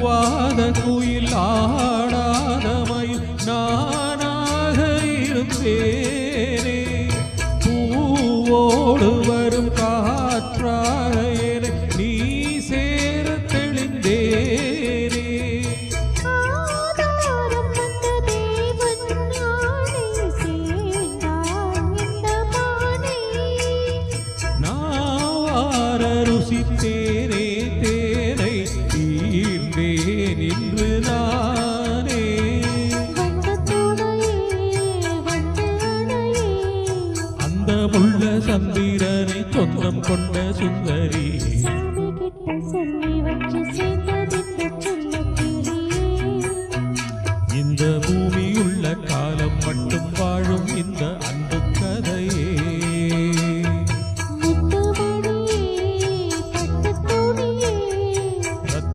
கூவாத குயில் ஆடாத மயில் நானாக இருந்தேனே பூவோடு வரும் காற்றாக நீ சேர தெளிந்தேனே நான் ருசித்தேனே தேனை தீர்ந்தேன் இன்று நானே அந்த முள்ள சந்திரனை சொந்தம் கொண்ட சுந்தரி